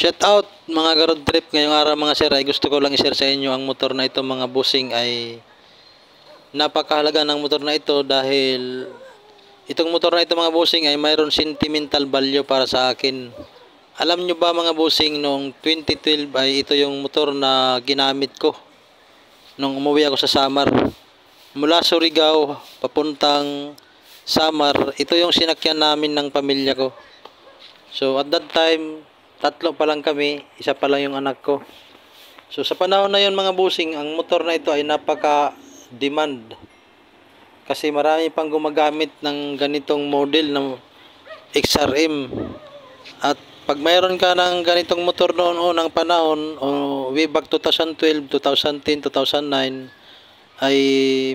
Shout out mga road trip ngayong araw mga sir, ay gusto ko lang i-share sa inyo ang motor na ito mga bossing. Ay napakahalaga ng motor na ito dahil itong motor na ito mga bossing ay mayroon sentimental value para sa akin. Alam nyo ba mga bossing, noong 2012 ay ito yung motor na ginamit ko nung umuwi ako sa Samar. Mula Surigao papuntang Samar, ito yung sinakyan namin ng pamilya ko. So at that time, tatlo pa lang kami, isa pa lang yung anak ko. So sa panahon na yun mga bossing, ang motor na ito ay napaka-demand. Kasi marami pang gumagamit ng ganitong model ng XRM. At pag mayroon ka ng ganitong motor noon unang panahon, o way back 2012, 2010, 2009, ay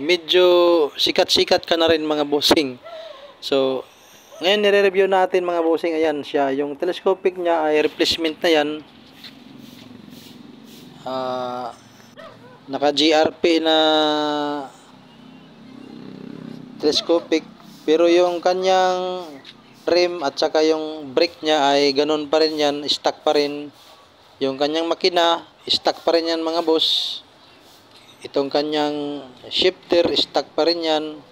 medyo sikat-sikat ka na rin mga bossing. So ngayon nire-review natin mga bossing. Ayan siya, yung telescopic niya ay replacement na yan. Naka GRP na telescopic, pero yung kanyang rim at saka yung brake niya ay ganun pa rin yan, stock pa rin. Yung kanyang makina, stock pa rin yan mga boss. Itong kanyang shifter, stock pa rin yan.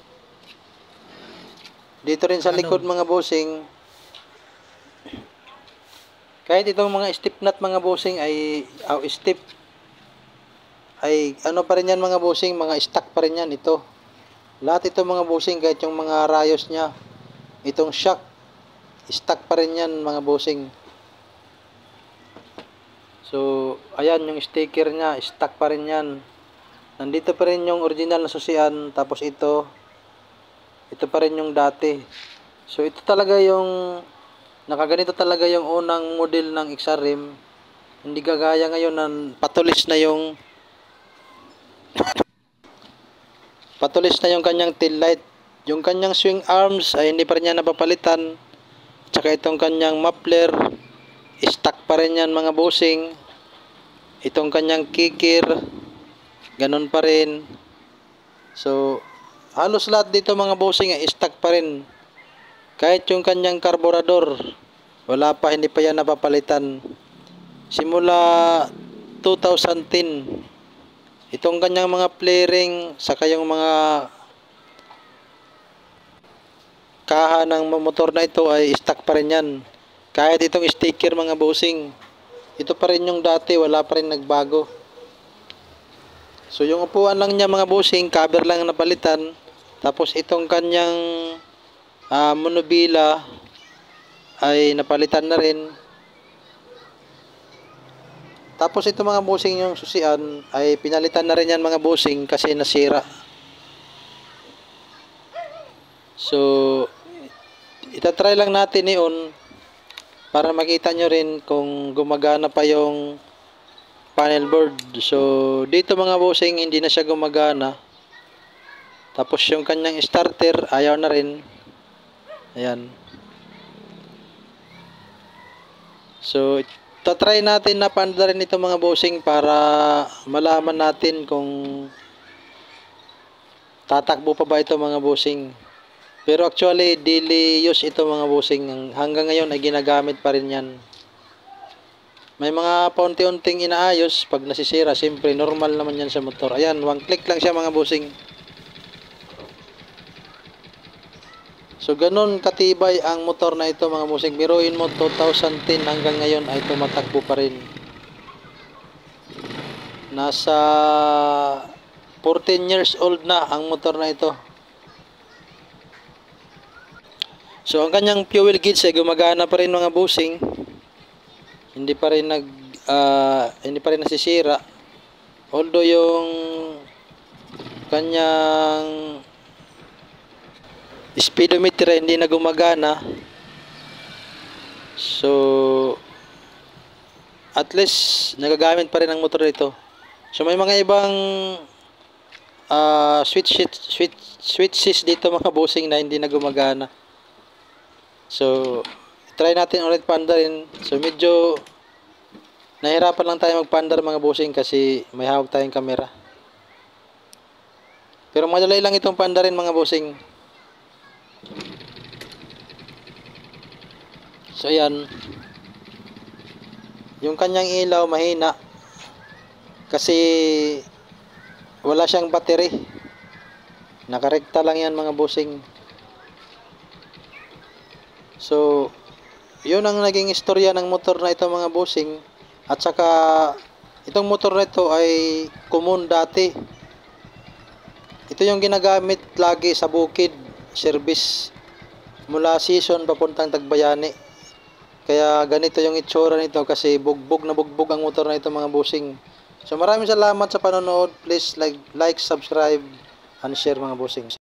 Dito rin sa likod mga bossing, kahit itong mga step nut mga bossing ay step ay ano pa rin yan mga bossing, mga stock pa rin yan. Ito lahat ito mga bossing, kahit yung mga rayos nya, itong shock, stock pa rin yan mga bossing. So ayan yung sticker nya, stock pa rin yan. Nandito pa rin yung original na susian, tapos ito pa rin yung dati. So ito talaga yung nakaganito talaga yung unang model ng XRM. Hindi gagaya ngayon na patulis na yung kanyang tail light. Yung kanyang swing arms ay hindi pa rin yan napapalitan. Tsaka itong kanyang muffler, stock pa rin yan mga bossing. Itong kanyang kicker, ganun pa rin. So halos lahat dito mga bossing ay stock pa rin. Kahit yung kanyang carburetor, wala pa, hindi pa yan napapalitan. Simula 2010. Itong kanyang mga flaring, saka yung mga kaha ng motor na ito ay stock pa rin yan. Kahit itong sticker mga bossing, ito pa rin yung dati, wala pa rin nagbago. So yung upuan lang niya mga bossing, cover lang napalitan. Tapos itong kanyang monobila ay napalitan na rin. Tapos ito mga bossing, yung susian ay pinalitan na rin yan mga bossing kasi nasira. So itatry lang natin iyon para makita nyo rin kung gumagana pa yung panel board. So dito mga bossing, hindi na siya gumagana. Tapos yung kanyang starter ayaw na rin. Ayan. So tatry natin na paanda rin ito mga bossing para malaman natin kung tatakbo pa ba ito mga bossing. Pero actually daily use ito mga bossing. Hanggang ngayon ay ginagamit pa rin yan. May mga paunti-unting inaayos pag nasisira. Siyempre normal naman yan sa motor. Ayan, one click lang siya mga bossing. So ganun katibay ang motor na ito mga bossing. Biruin mo 2010 hanggang ngayon ay tumatakbo pa rin. Nasa 14 years old na ang motor na ito. So ang kanyang fuel gauge ay gumagana pa rin mga bossing. Hindi pa rin nasisira. Although yung kanyang speedometer hindi na gumagana. So at least nagagamit pa rin ang motor nito. So may mga ibang switches dito mga bossing na hindi na gumagana. So try natin ulit paandarin. So medyo nahirapan lang tayo magpaandar mga bossing kasi may hawak tayong camera. Pero madali lang itong paandarin mga bossing. So ayan, Yung kanyang ilaw mahina kasi wala siyang battery. Nakarekta lang yan mga bossing. So, yun ang naging istorya ng motor na ito mga bossing. At saka, itong motor na ito ay common dati. Ito yung ginagamit lagi sa bukid, service. Mula season papuntang Tagbayani. Kaya ganito yung itsura nito kasi bugbog na bugbog ang motor na ito mga bossing. So maraming salamat sa panonood. Please like, subscribe, and share mga bossing.